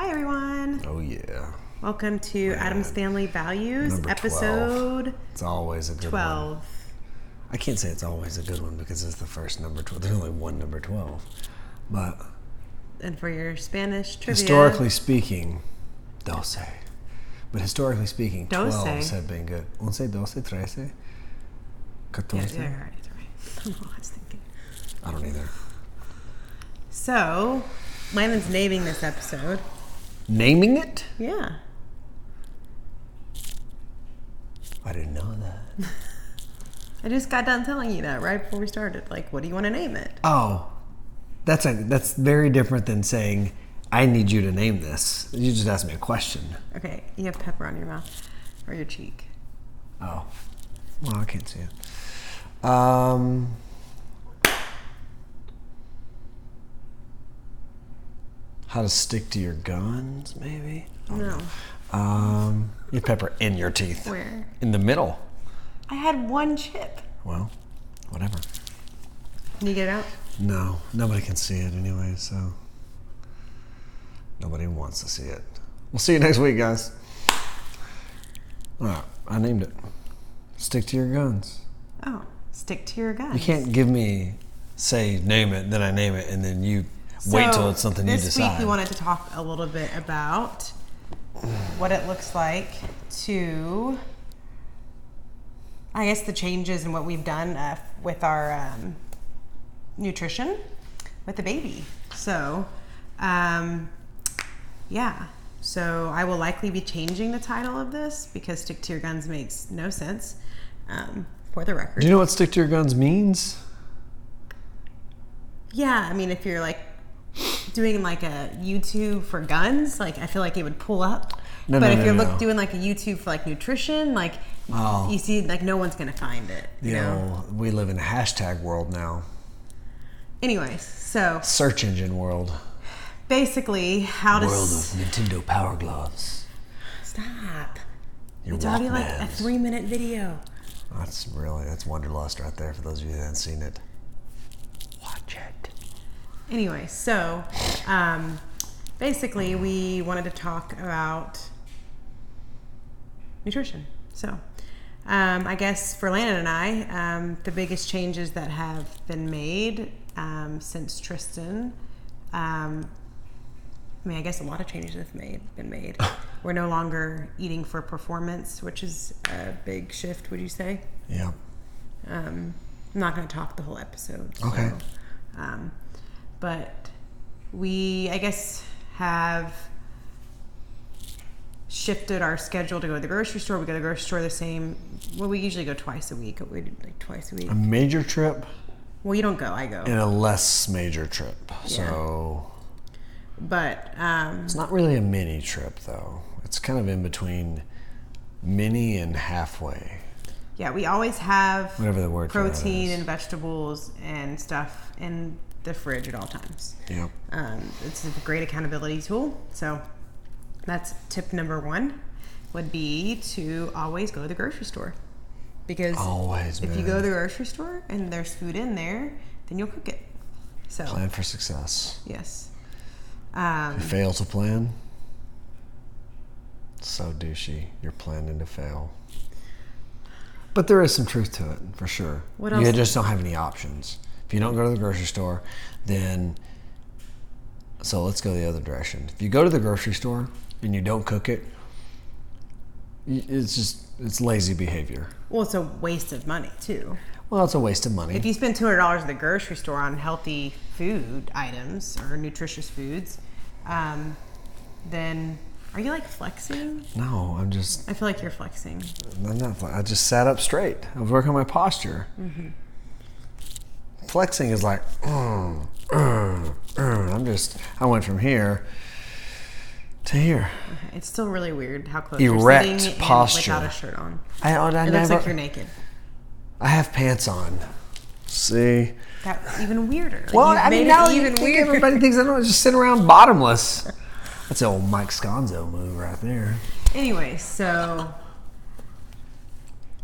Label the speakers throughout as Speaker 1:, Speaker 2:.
Speaker 1: Hi, everyone.
Speaker 2: Oh, yeah.
Speaker 1: Welcome to Adam's Family Values,
Speaker 2: Number 12.
Speaker 1: episode
Speaker 2: It's always a good
Speaker 1: 12.
Speaker 2: one. I can't say it's always a good one because it's the first number 12. There's only one number 12. But
Speaker 1: And for your Spanish trivia,
Speaker 2: historically speaking, 12. But historically speaking, 12s have been good. 11, 12, 13, 14.
Speaker 1: Yeah, right. I don't know what I was thinking.
Speaker 2: I don't either.
Speaker 1: So, Landon's naming this episode.
Speaker 2: Naming it?
Speaker 1: Yeah.
Speaker 2: I didn't know that.
Speaker 1: I just got done telling you that right before we started. Like, what do you want to name it?
Speaker 2: Oh, that's very different than saying, I need you to name this. You just asked me a question.
Speaker 1: Okay, you have pepper on your mouth or your cheek.
Speaker 2: Oh. Well, I can't see it. How to stick to your guns, maybe?
Speaker 1: No.
Speaker 2: You have pepper in your teeth.
Speaker 1: Where?
Speaker 2: In the middle.
Speaker 1: I had one chip.
Speaker 2: Well, whatever.
Speaker 1: Can you get it out?
Speaker 2: No, nobody can see it anyway, so nobody wants to see it. We'll see you next week, guys. All right, I named it. Stick to your guns.
Speaker 1: Oh, stick to your guns.
Speaker 2: You can't give me, say, name it, then I name it, and then you wait till it's something you decide.
Speaker 1: This week we wanted to talk a little bit about what it looks like to, I guess, the changes in what we've done with our nutrition with the baby. So, yeah. So I will likely be changing the title of this because stick to your guns makes no sense, for the record.
Speaker 2: Do you know what stick to your guns means?
Speaker 1: Yeah, I mean, if you're like doing like a YouTube for guns, like I feel like it would pull up. But if you're doing like a YouTube for like nutrition, like you see, like no one's gonna find it. You know,
Speaker 2: we live in a hashtag world now.
Speaker 1: Anyways, so
Speaker 2: search engine world.
Speaker 1: Basically, how to
Speaker 2: world of Nintendo Power Gloves.
Speaker 1: Stop.
Speaker 2: Your
Speaker 1: it's already like a 3-minute video.
Speaker 2: That's Wanderlust right there for those of you that haven't seen it. Watch it.
Speaker 1: Anyway, so basically we wanted to talk about nutrition. So I guess for Landon and I, the biggest changes that have been made since Tristan, I guess a lot of changes have been made. We're no longer eating for performance, which is a big shift, would you say?
Speaker 2: Yeah.
Speaker 1: I'm not going to talk the whole episode.
Speaker 2: Okay.
Speaker 1: So, but we, I guess, have shifted our schedule to go to the grocery store. We go to the grocery store the same. Well, we usually go twice a week. We do like twice a week.
Speaker 2: A major trip.
Speaker 1: Well, you don't go. I go.
Speaker 2: And a less major trip.
Speaker 1: Yeah.
Speaker 2: So.
Speaker 1: But
Speaker 2: it's not really a mini trip, though. It's kind of in between mini and halfway.
Speaker 1: Yeah, we always have
Speaker 2: whatever the word
Speaker 1: protein and vegetables and stuff in the fridge at all times.
Speaker 2: Yep.
Speaker 1: It's a great accountability tool. So that's tip number 1 would be to always go to the grocery store. Because if you go to the grocery store and there's food in there, then you'll cook it. So
Speaker 2: plan for success.
Speaker 1: Yes.
Speaker 2: If you fail to plan, so douchey. You're planning to fail. But there is some truth to it, for sure.
Speaker 1: What else?
Speaker 2: You just don't have any options. If you don't go to the grocery store, then... So let's go the other direction. If you go to the grocery store and you don't cook it, it's lazy behavior.
Speaker 1: Well, it's a waste of money, too.
Speaker 2: Well, it's a waste of money.
Speaker 1: If you spend $200 at the grocery store on healthy food items or nutritious foods, then are you like flexing?
Speaker 2: No, I'm just...
Speaker 1: I feel like you're flexing.
Speaker 2: I'm not. I just sat up straight. I was working on my posture.
Speaker 1: Mm-hmm.
Speaker 2: Flexing is like, I went from here to here.
Speaker 1: Okay. It's still really weird how close
Speaker 2: Erect
Speaker 1: you're sitting
Speaker 2: posture.
Speaker 1: without a shirt on.
Speaker 2: It
Speaker 1: looks like you're naked.
Speaker 2: I have pants on. See?
Speaker 1: That's even weirder. Like,
Speaker 2: well, I mean, now
Speaker 1: even weirder.
Speaker 2: Everybody thinks I don't just sit around bottomless. That's the old Mike Sconzo move right there.
Speaker 1: Anyway, so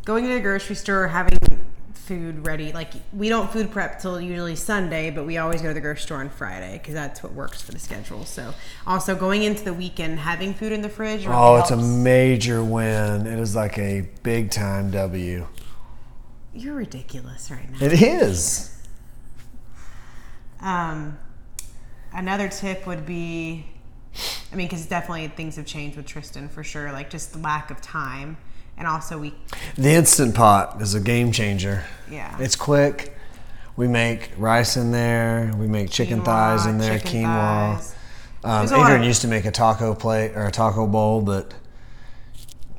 Speaker 1: going to the grocery store, having food ready. Like, we don't food prep till usually Sunday, but we always go to the grocery store on Friday because that's what works for the schedule. So also going into the weekend, having food in the fridge really
Speaker 2: Oh, it's a
Speaker 1: helps.
Speaker 2: major win. It is like a big time W.
Speaker 1: You're ridiculous right now.
Speaker 2: It is.
Speaker 1: Another tip would be, I mean, because definitely things have changed with Tristan for sure, like just the lack of time. And also
Speaker 2: The Instant Pot is a game changer.
Speaker 1: Yeah.
Speaker 2: It's quick. We make rice in there. We make chicken
Speaker 1: Quinoa,
Speaker 2: thighs in there,
Speaker 1: chicken
Speaker 2: quinoa.
Speaker 1: thighs. There's a lot
Speaker 2: Adrian
Speaker 1: of-
Speaker 2: used to make a taco plate or a taco bowl, but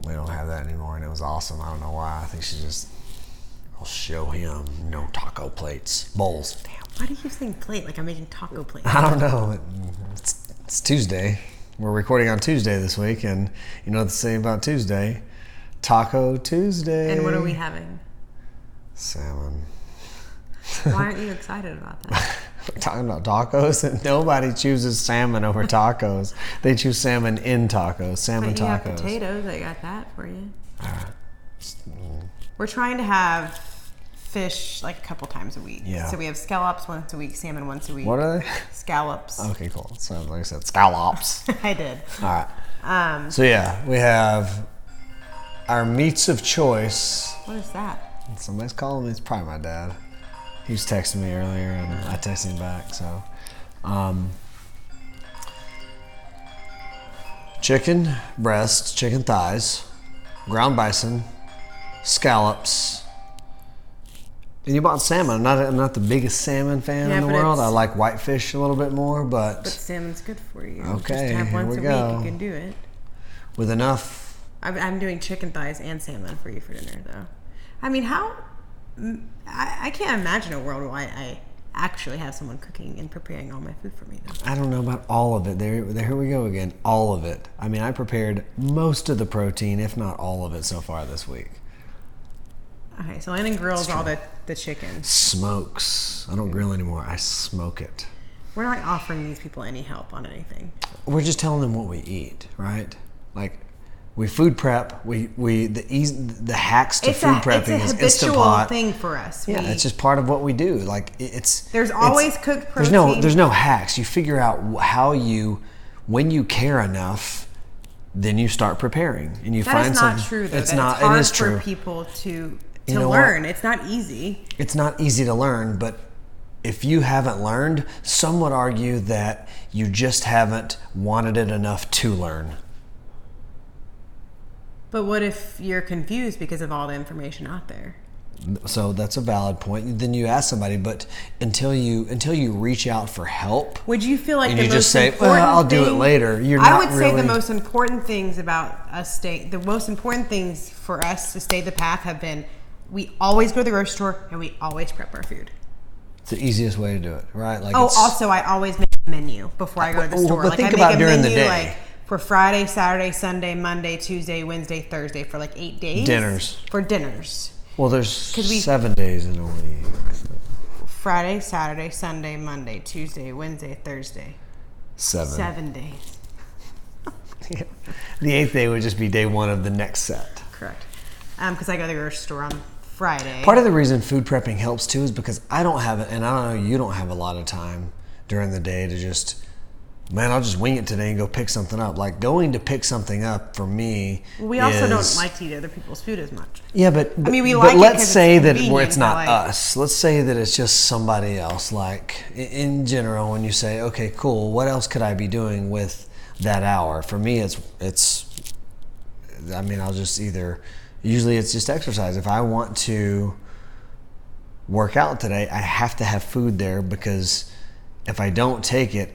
Speaker 2: we don't have that anymore, and it was awesome. I don't know why. I think I'll show him no taco plates, bowls.
Speaker 1: Damn, why do you keep saying plate like I'm making taco plates?
Speaker 2: I don't know. It's Tuesday. We're recording on Tuesday this week, and you know what to say about Tuesday? Taco Tuesday.
Speaker 1: And what are we having?
Speaker 2: Salmon.
Speaker 1: Why aren't you excited about that?
Speaker 2: We're talking about tacos, and nobody chooses salmon over tacos. They choose salmon in tacos. Salmon
Speaker 1: But you
Speaker 2: tacos.
Speaker 1: have potatoes. I got that for you. We're trying to have fish like a couple times a week.
Speaker 2: Yeah.
Speaker 1: So we have scallops once a week, salmon once a week.
Speaker 2: What are they?
Speaker 1: Scallops.
Speaker 2: Okay, cool. So like I said, scallops.
Speaker 1: I did.
Speaker 2: All right. So yeah, we have our meats of choice.
Speaker 1: What is that?
Speaker 2: Somebody's calling me. It's probably my dad. He was texting me earlier, and I texted him back. So, chicken breasts, chicken thighs, ground bison, scallops. And you bought salmon. I'm not the biggest salmon fan
Speaker 1: Yeah,
Speaker 2: in the
Speaker 1: but
Speaker 2: world. I
Speaker 1: it's-
Speaker 2: like whitefish a little bit more,
Speaker 1: But
Speaker 2: but
Speaker 1: salmon's good for you.
Speaker 2: Okay,
Speaker 1: Just have
Speaker 2: here
Speaker 1: once
Speaker 2: we
Speaker 1: a
Speaker 2: go.
Speaker 1: week. You can do it.
Speaker 2: with enough.
Speaker 1: I'm doing chicken thighs and salmon for you for dinner, though. I mean, I can't imagine a world where I actually have someone cooking and preparing all my food for me, though.
Speaker 2: I don't know about all of it. Here we go again. All of it. I mean, I prepared most of the protein, if not all of it, so far this week.
Speaker 1: Okay, so Landon grills all the chicken.
Speaker 2: Smokes. I don't grill anymore. I smoke it.
Speaker 1: We're not offering these people any help on anything.
Speaker 2: We're just telling them what we eat, right? Like, we food prep. The hacks to food prepping
Speaker 1: it's
Speaker 2: is
Speaker 1: a
Speaker 2: Instant
Speaker 1: habitual
Speaker 2: Pot.
Speaker 1: thing for us.
Speaker 2: Yeah, it's just part of what we do. Like
Speaker 1: There's always cooked
Speaker 2: There's
Speaker 1: protein.
Speaker 2: no hacks. You figure out when you care enough, then you start preparing and you
Speaker 1: That
Speaker 2: find
Speaker 1: is not
Speaker 2: something.
Speaker 1: true, though.
Speaker 2: It's
Speaker 1: That
Speaker 2: not.
Speaker 1: It's hard
Speaker 2: It is true.
Speaker 1: for people to
Speaker 2: You know what?
Speaker 1: learn. It's not easy.
Speaker 2: It's not easy to learn, but if you haven't learned, some would argue that you just haven't wanted it enough to learn.
Speaker 1: But what if you're confused because of all the information out there?
Speaker 2: So that's a valid point. Then you ask somebody, but until you reach out for help,
Speaker 1: Would you feel like
Speaker 2: and
Speaker 1: the
Speaker 2: you
Speaker 1: most
Speaker 2: just say,
Speaker 1: important
Speaker 2: "Well, I'll do it
Speaker 1: thing-
Speaker 2: later," you're
Speaker 1: I
Speaker 2: not
Speaker 1: would say the
Speaker 2: really-
Speaker 1: most important things about us the most important things for us to stay the path have been we always go to the grocery store and we always prep our food.
Speaker 2: it's the easiest way to do it, right? Like
Speaker 1: Oh,
Speaker 2: it's,
Speaker 1: also I always make a menu before I go to the
Speaker 2: Well,
Speaker 1: store.
Speaker 2: but
Speaker 1: Like
Speaker 2: think
Speaker 1: I make
Speaker 2: about
Speaker 1: a
Speaker 2: during the
Speaker 1: menu
Speaker 2: day.
Speaker 1: like for Friday, Saturday, Sunday, Monday, Tuesday, Wednesday, Thursday for like 8 days.
Speaker 2: Dinners.
Speaker 1: For dinners.
Speaker 2: well, there's
Speaker 1: 'Cause we-
Speaker 2: 7 days in a week.
Speaker 1: Friday, Saturday, Sunday, Monday, Tuesday, Wednesday, Thursday. 7 days.
Speaker 2: The 8th day would just be day 1 of the next set.
Speaker 1: Correct. Because I go to the grocery store on Friday.
Speaker 2: Part of the reason food prepping helps too is because I don't have it, and I don't know, you don't have a lot of time during the day to just, man, I'll just wing it today and go pick something up. Like going to pick something up for me.
Speaker 1: We also
Speaker 2: is-
Speaker 1: don't like to eat other people's food as much.
Speaker 2: Yeah, but
Speaker 1: I mean, we
Speaker 2: but
Speaker 1: like it
Speaker 2: let's
Speaker 1: 'cause it's
Speaker 2: say that where
Speaker 1: convenient,
Speaker 2: it's not
Speaker 1: but, like-
Speaker 2: us. Let's say that it's just somebody else. Like in general, when you say, okay, cool, what else could I be doing with that hour? For me, it's. I mean, I'll just usually it's just exercise. If I want to work out today, I have to have food there because if I don't take it,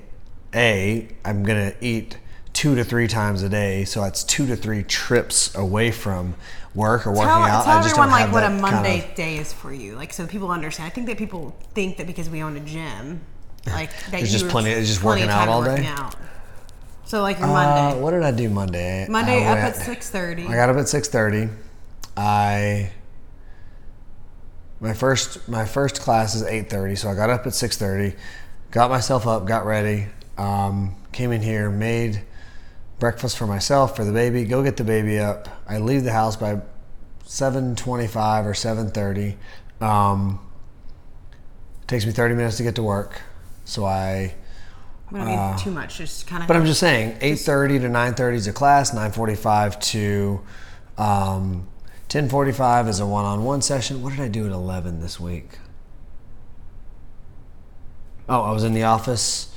Speaker 2: I'm gonna eat 2 to 3 times a day, so that's 2 to 3 trips away from work or working out.
Speaker 1: Tell
Speaker 2: I just
Speaker 1: everyone
Speaker 2: don't
Speaker 1: like
Speaker 2: have
Speaker 1: what
Speaker 2: that
Speaker 1: a
Speaker 2: kind
Speaker 1: Monday day is for you, like so people understand. I think that people think that because we own a gym, like that
Speaker 2: There's
Speaker 1: you
Speaker 2: just
Speaker 1: have
Speaker 2: plenty- it's just
Speaker 1: plenty
Speaker 2: working
Speaker 1: of time
Speaker 2: out all
Speaker 1: working
Speaker 2: day?
Speaker 1: out. So like your Monday.
Speaker 2: What did I do Monday?
Speaker 1: Monday
Speaker 2: I
Speaker 1: up at
Speaker 2: went-
Speaker 1: 6:30.
Speaker 2: I got up at 6:30. My first class is 8:30, so I got up at 6:30, got myself up, got ready, came in here, made breakfast for myself, for the baby, go get the baby up. I leave the house by 7:25 or 7:30. Takes me 30 minutes to get to work. So
Speaker 1: We don't need too much, just kind of.
Speaker 2: but I'm just saying, 8:30 to 9:30 is a class, 9:45 to 10:45 is a one-on-one session. What did I do at 11 this week? Oh, I was in the office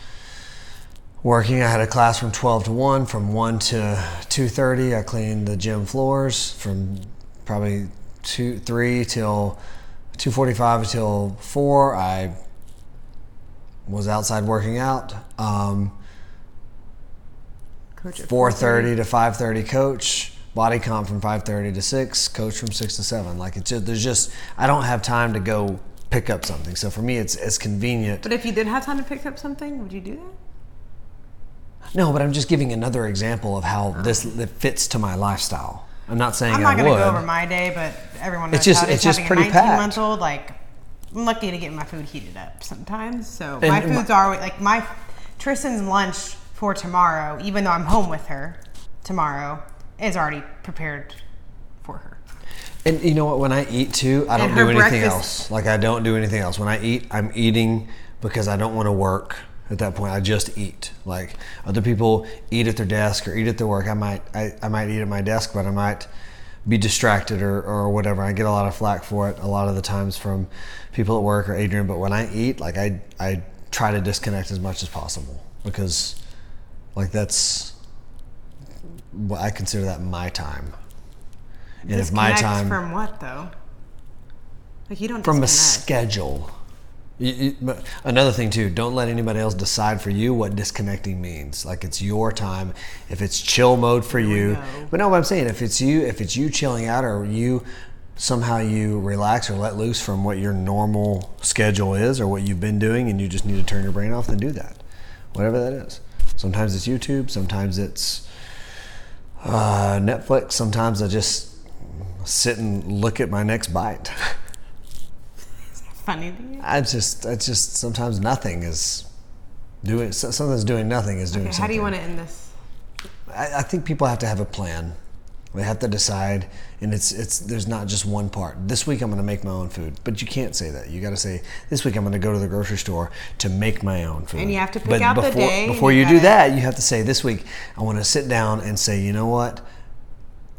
Speaker 2: working. I had a class from 12 to 1. From 1 to 2:30, I cleaned the gym floors. From probably 3 till 2:45 till 4, I was outside working out.
Speaker 1: Coach at
Speaker 2: 4:30 to 5:30 coach. Body comp from 5:30 to 6. Coach from 6 to 7. Like there's just I don't have time to go pick up something. So for me, it's convenient.
Speaker 1: But if you did have time to pick up something, would you do that?
Speaker 2: No, but I'm just giving another example of how this fits to my lifestyle. I'm not saying
Speaker 1: I'm not
Speaker 2: I
Speaker 1: going to
Speaker 2: would.
Speaker 1: go over my day, but everyone knows
Speaker 2: It's just-
Speaker 1: how it is
Speaker 2: it's just
Speaker 1: having
Speaker 2: pretty
Speaker 1: a
Speaker 2: packed.
Speaker 1: 19-month-old. Like, I'm lucky to get my food heated up sometimes. So
Speaker 2: And
Speaker 1: my foods are like Tristan's lunch for tomorrow. Even though I'm home with her tomorrow, is already prepared for her.
Speaker 2: And you know what? When I eat too, I don't
Speaker 1: And
Speaker 2: do
Speaker 1: her
Speaker 2: anything
Speaker 1: breakfast-
Speaker 2: else. Like I don't do anything else. When I eat, I'm eating because I don't want to work. At that point, I just eat. Like other people eat at their desk or eat at their work. I might eat at my desk, but I might be distracted or whatever. I get a lot of flack for it a lot of the times from people at work or Adrian. But when I eat, like I try to disconnect as much as possible because like that's what I consider that my time. And if my
Speaker 1: Disconnect
Speaker 2: time
Speaker 1: from what though? Like you don't
Speaker 2: from a
Speaker 1: disconnect.
Speaker 2: schedule. But another thing too, don't let anybody else decide for you what disconnecting means. Like it's your time. If it's chill mode for you,
Speaker 1: go.
Speaker 2: but no, what I'm saying, if it's you chilling out or you somehow you relax or let loose from what your normal schedule is or what you've been doing and you just need to turn your brain off, then do that. Whatever that is. Sometimes it's YouTube, sometimes it's Netflix, sometimes I just sit and look at my next bite.
Speaker 1: Funny to you?
Speaker 2: It's just sometimes nothing is doing. Sometimes doing nothing is doing
Speaker 1: Okay,
Speaker 2: something.
Speaker 1: how do you want to end this?
Speaker 2: I think people have to have a plan. They have to decide, and it's there's not just one part. This week I'm going to make my own food, but you can't say that. You got to say this week I'm going to go to the grocery store to make my own food.
Speaker 1: And you have to pick
Speaker 2: But
Speaker 1: out the
Speaker 2: before,
Speaker 1: day, and
Speaker 2: Before
Speaker 1: you
Speaker 2: you do
Speaker 1: gotta-
Speaker 2: that, you have to say this week I want to sit down and say, you know what,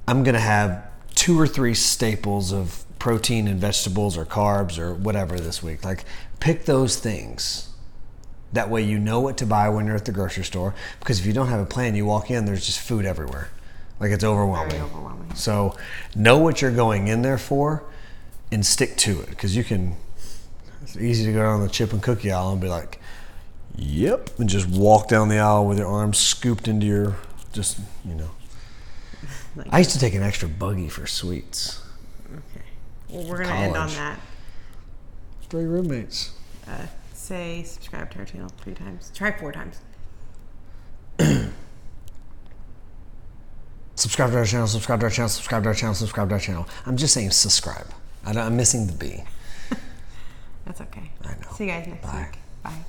Speaker 2: I'm going to have 2 or 3 staples of protein and vegetables or carbs or whatever this week. Like pick those things. That way you know what to buy when you're at the grocery store. Because if you don't have a plan, you walk in, there's just food everywhere. Like it's overwhelming.
Speaker 1: Very overwhelming.
Speaker 2: So know what you're going in there for and stick to it. Because it's easy to go down the chip and cookie aisle and be like, yep. And just walk down the aisle with your arms scooped into your, I used to take an extra buggy for sweets.
Speaker 1: Okay. Well, we're going to end on
Speaker 2: College.
Speaker 1: that.
Speaker 2: 3 roommates.
Speaker 1: Say subscribe to our channel 3 times. Try 4 times.
Speaker 2: Subscribe to our channel, subscribe to our channel, subscribe to our channel, subscribe to our channel. I'm just saying subscribe. I'm missing the B.
Speaker 1: That's okay.
Speaker 2: I know.
Speaker 1: See you guys next
Speaker 2: Bye.
Speaker 1: week. Bye.